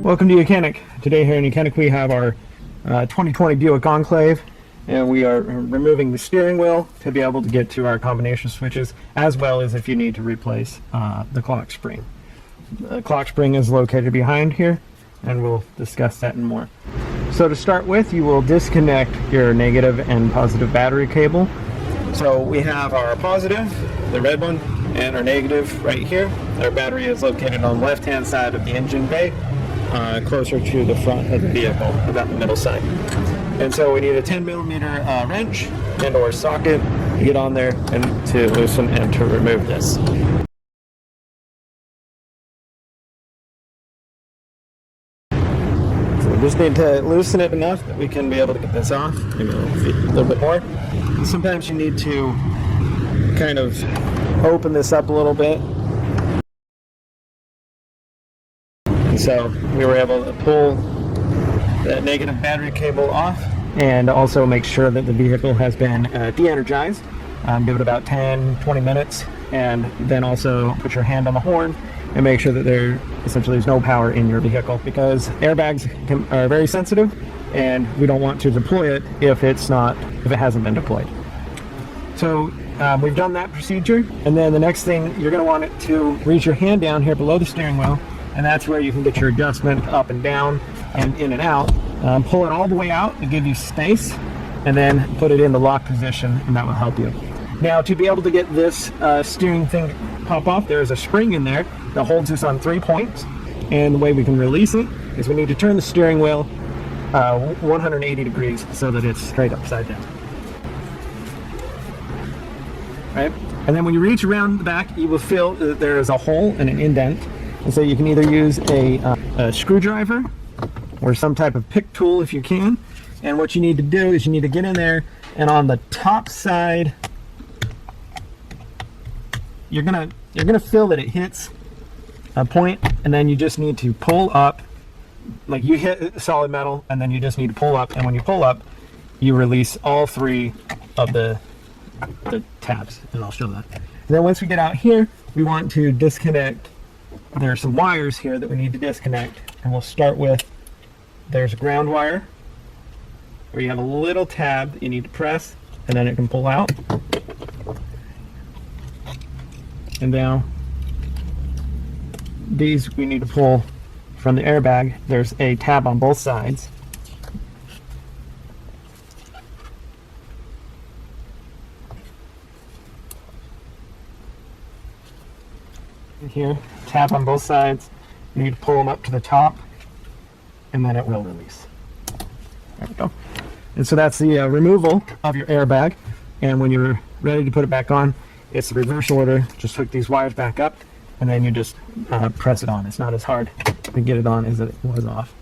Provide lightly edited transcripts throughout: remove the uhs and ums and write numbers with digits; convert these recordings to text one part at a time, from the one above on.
Welcome to YOUCANIC. Today here in YOUCANIC we have our 2020 Buick Enclave, and we are removing the steering wheel to be able to get to our combination switches, as well as if you need to replace the clock spring. The clock spring is located behind here, and we'll discuss that and more. So to start with, you will disconnect your negative and positive battery cable. So we have our positive, the red one, and our negative right here. Our battery is located on the left-hand side of the engine bay, closer to the front of the vehicle, about the middle side. And so we need a 10mm wrench and or socket to get on there and to loosen and to remove this. So we just need to loosen it enough that we can be able to get this off, maybe a little bit more. And sometimes you need to kind of open this up a little bit. So we were able to pull the negative battery cable off and also make sure that the vehicle has been de-energized. Give it about 10-20 minutes, and then also put your hand on the horn and make sure that there essentially is no power in your vehicle, because airbags are very sensitive and we don't want to deploy it if it hasn't been deployed. So we've done that procedure, and then the next thing, you're going to want it to reach your hand down here below the steering wheel, and that's where you can get your adjustment up and down and in and out. Pull it all the way out to give you space, and then put it in the lock position, and that will help you. Now, to be able to get this steering thing to pop off, there is a spring in there that holds this on 3 points, and the way we can release it is we need to turn the steering wheel 180 degrees so that it's straight upside down. Right? And then when you reach around the back, you will feel that there is a hole and an indent. And so you can either use a screwdriver or some type of pick tool if you can. And what you need to do is you need to get in there, and on the top side, you're gonna feel that it hits a point, and then you just need to pull up, like you hit solid metal, and then you just need to pull up. And when you pull up, you release all 3 of the tabs, and I'll show that. And then once we get out here, we want to disconnect. There are some wires here that we need to disconnect, and we'll start with, there's a ground wire where you have a little tab that you need to press, and then it can pull out. And now these we need to pull from the airbag. There's a tab on both sides. Here, tab on both sides. You need to pull them up to the top, and then it will release. There we go. And so that's the removal of your airbag. And when you're ready to put it back on, it's the reverse order. Just hook these wires back up, and then you just press it on. It's not as hard to get it on as it was off.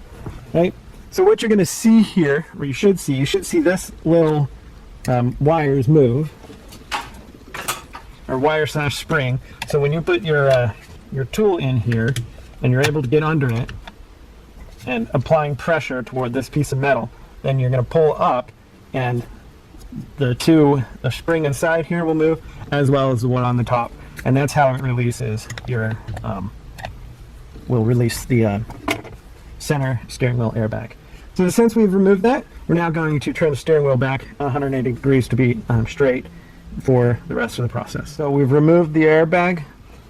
Right? So what you're going to see here, or you should see this little wires move, or wire/spring. So when you put your tool in here and you're able to get under it and applying pressure toward this piece of metal, then you're going to pull up, and the spring inside here will move, as well as the one on the top, and that's how it releases your will release the center steering wheel airbag. So since we've removed that, we're now going to turn the steering wheel back 180 degrees to be straight for the rest of the process. So we've removed the airbag.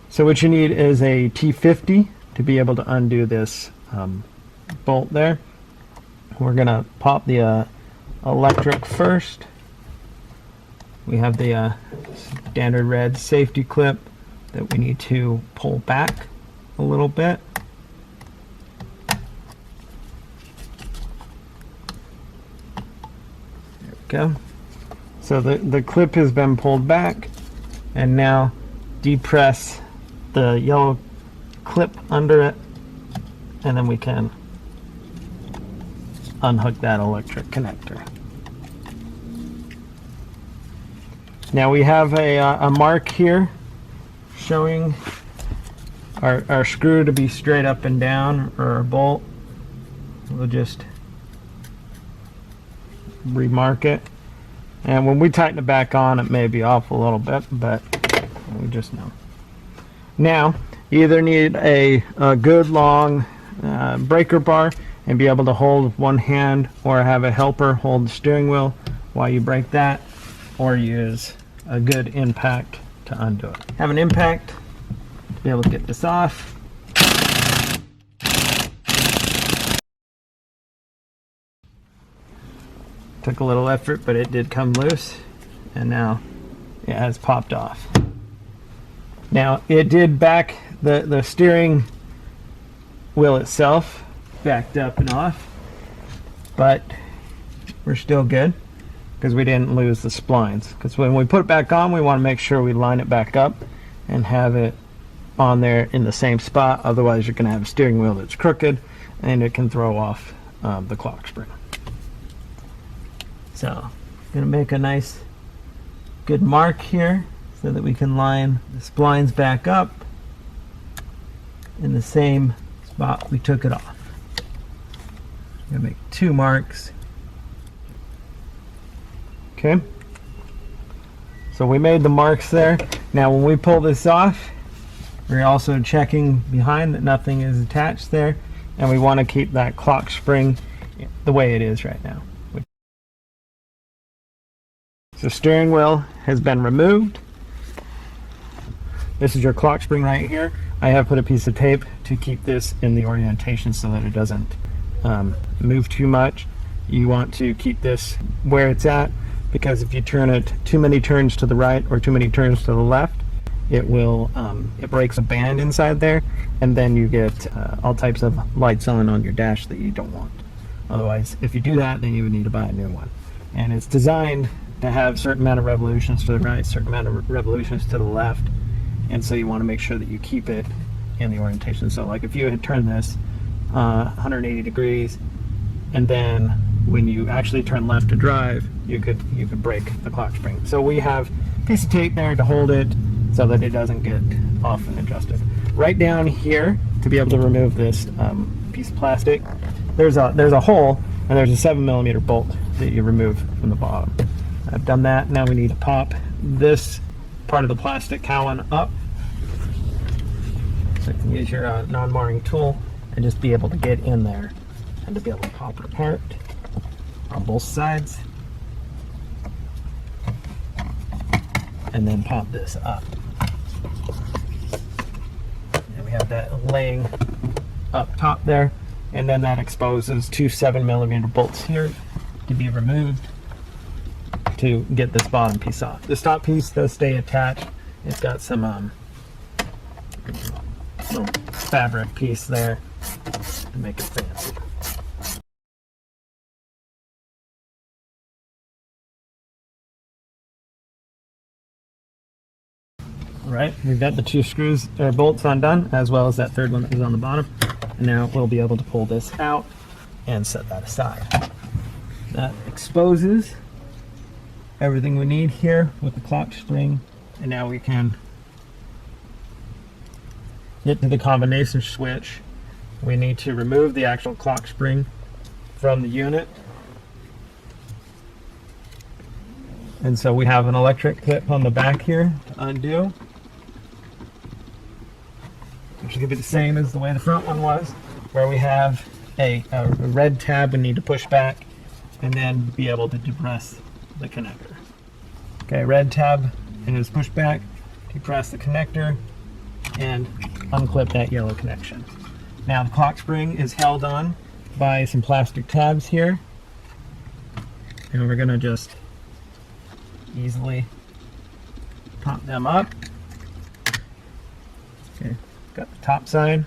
So what you need is a T50 to be able to undo this bolt there. We're gonna pop the electric first. We have the standard red safety clip that we need to pull back a little bit. There we go. So the clip has been pulled back, and now depress the yellow clip under it, and then we can unhook that electric connector. Now we have a mark here showing our screw to be straight up and down, or our bolt. We'll just remark it. And when we tighten it back on, it may be off a little bit, but we just know. Now, you either need a good long breaker bar and be able to hold one hand, or have a helper hold the steering wheel while you brake that, or use a good impact to undo it. Have an impact to be able to get this off. Took a little effort, but it did come loose, and now it has popped off. Now it did back the steering wheel itself backed up and off, but we're still good because we didn't lose the splines. Because when we put it back on, we want to make sure we line it back up and have it on there in the same spot. Otherwise, you're going to have a steering wheel that's crooked, and it can throw off the clock spring. So, going to make a nice, good mark here so that we can line the splines back up in the same spot we took it off. I'm going to make 2 marks. Okay. So we made the marks there. Now when we pull this off, we're also checking behind that nothing is attached there, and we want to keep that clock spring the way it is right now. So steering wheel has been removed. This is your clock spring right here. I have put a piece of tape to keep this in the orientation so that it doesn't move too much. You want to keep this where it's at, because if you turn it too many turns to the right or too many turns to the left, it will it breaks a band inside there, and then you get all types of lights on your dash that you don't want. Otherwise, if you do that, then you would need to buy a new one. And it's designed to have a certain amount of revolutions to the right, certain amount of revolutions to the left, and so you want to make sure that you keep it in the orientation. So like if you had turned this 180 degrees, and then when you actually turn left to drive, you could break the clock spring. So we have a piece of tape there to hold it so that it doesn't get off and adjusted. Right down here, to be able to remove this piece of plastic, there's a hole, and there's a 7mm bolt that you remove from the bottom. I've done that. Now we need to pop this part of the plastic cowling up. So you can use your non-marring tool and just be able to get in there and to be able to pop it apart on both sides. And then pop this up. And we have that laying up top there. And then that exposes 2 7mm bolts here to be removed to get this bottom piece off. This top piece does stay attached. It's got some little fabric piece there to make it fancy. All right, we've got the 2 screws or bolts undone, as well as that third one that was on the bottom. And now we'll be able to pull this out and set that aside. That exposes everything we need here with the clock spring, and now we can get to the combination switch. We need to remove the actual clock spring from the unit, and so we have an electric clip on the back here to undo, which is going to be the same as the way the front one was, where we have a red tab we need to push back and then be able to depress the connector. Okay, red tab is push back, depress the connector, and unclip that yellow connection. Now the clock spring is held on by some plastic tabs here, and we're going to just easily pop them up. Okay, got the top side,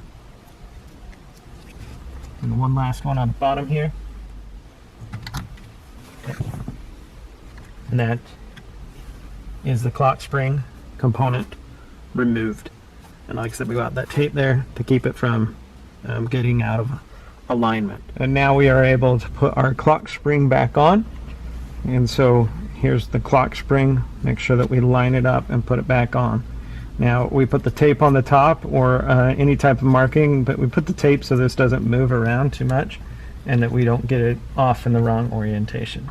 and one last one on the bottom here. Okay. And that is the clock spring component removed. And like I said, we got that tape there to keep it from getting out of alignment. And now we are able to put our clock spring back on. And so here's the clock spring. Make sure that we line it up and put it back on. Now we put the tape on the top, or any type of marking, but we put the tape so this doesn't move around too much and that we don't get it off in the wrong orientation.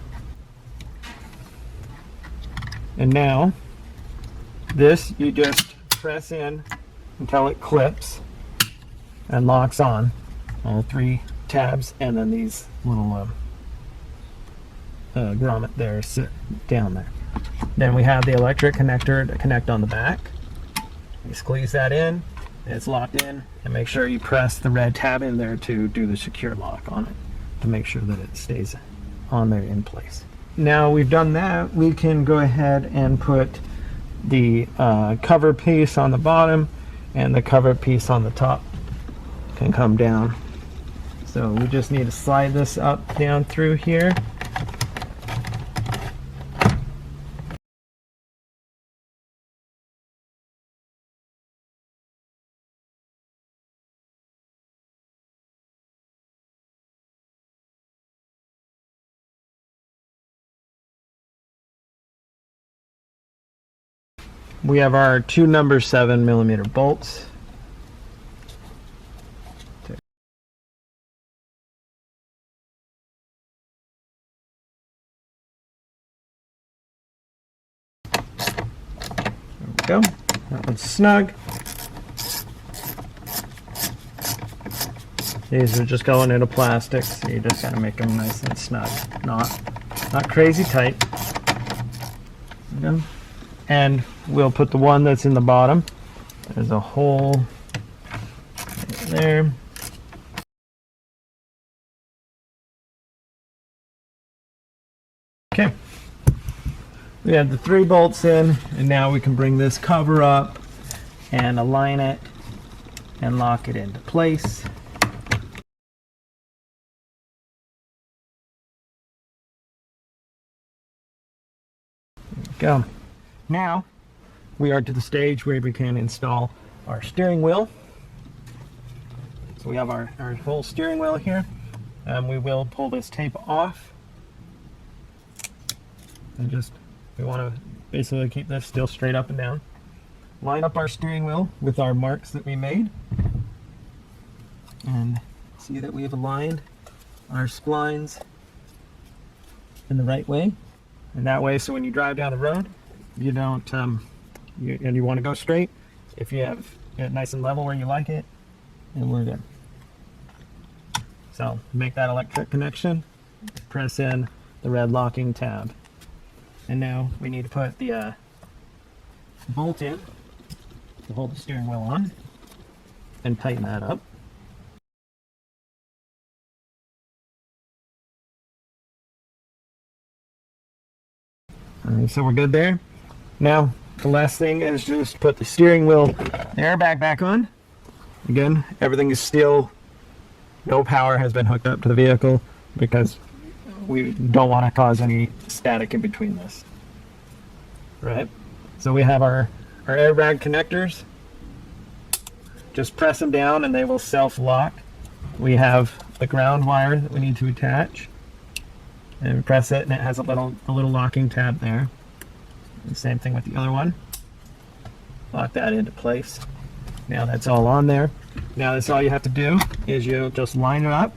And now this you just press in until it clips and locks on, all 3 tabs, and then these little grommet there sit down there. Then we have the electric connector to connect on the back. You squeeze that in, it's locked in, and make sure you press the red tab in there to do the secure lock on it to make sure that it stays on there in place. Now we've done that, we can go ahead and put the cover piece on the bottom, and the cover piece on the top can come down. So we just need to slide this up down through here. We have our 2 number 7mm bolts. There we go. That one's snug. These are just going into plastic, so you just gotta make them nice and snug, not crazy tight. There we go. And we'll put the one that's in the bottom. There's a hole right there. Okay. We have the 3 bolts in, and now we can bring this cover up and align it and lock it into place. There we go. Now we are to the stage where we can install our steering wheel. So we have our whole steering wheel here. We will pull this tape off, and we want to basically keep this still straight up and down. Line up our steering wheel with our marks that we made, and see that we have aligned our splines in the right way, and that way, so when you drive down the road, you don't and you want to go straight, if you have it nice and level where you like it, and we're good. So make that electric connection, press in the red locking tab, and now we need to put the bolt in to hold the steering wheel on and tighten that up. Alright, so we're good there. Now the last thing is just put the steering wheel, the airbag back on. Again, everything is still, no power has been hooked up to the vehicle because we don't want to cause any static in between this. Right? So we have our airbag connectors. Just press them down and they will self-lock. We have the ground wire that we need to attach. And press it and it has a little locking tab there. And same thing with the other one. Lock that into place. Now that's all on there. Now that's all you have to do is you just line it up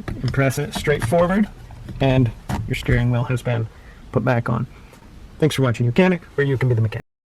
and press it straight forward, and your steering wheel has been put back on. Thanks for watching YOUCANIC, where you can be the mechanic.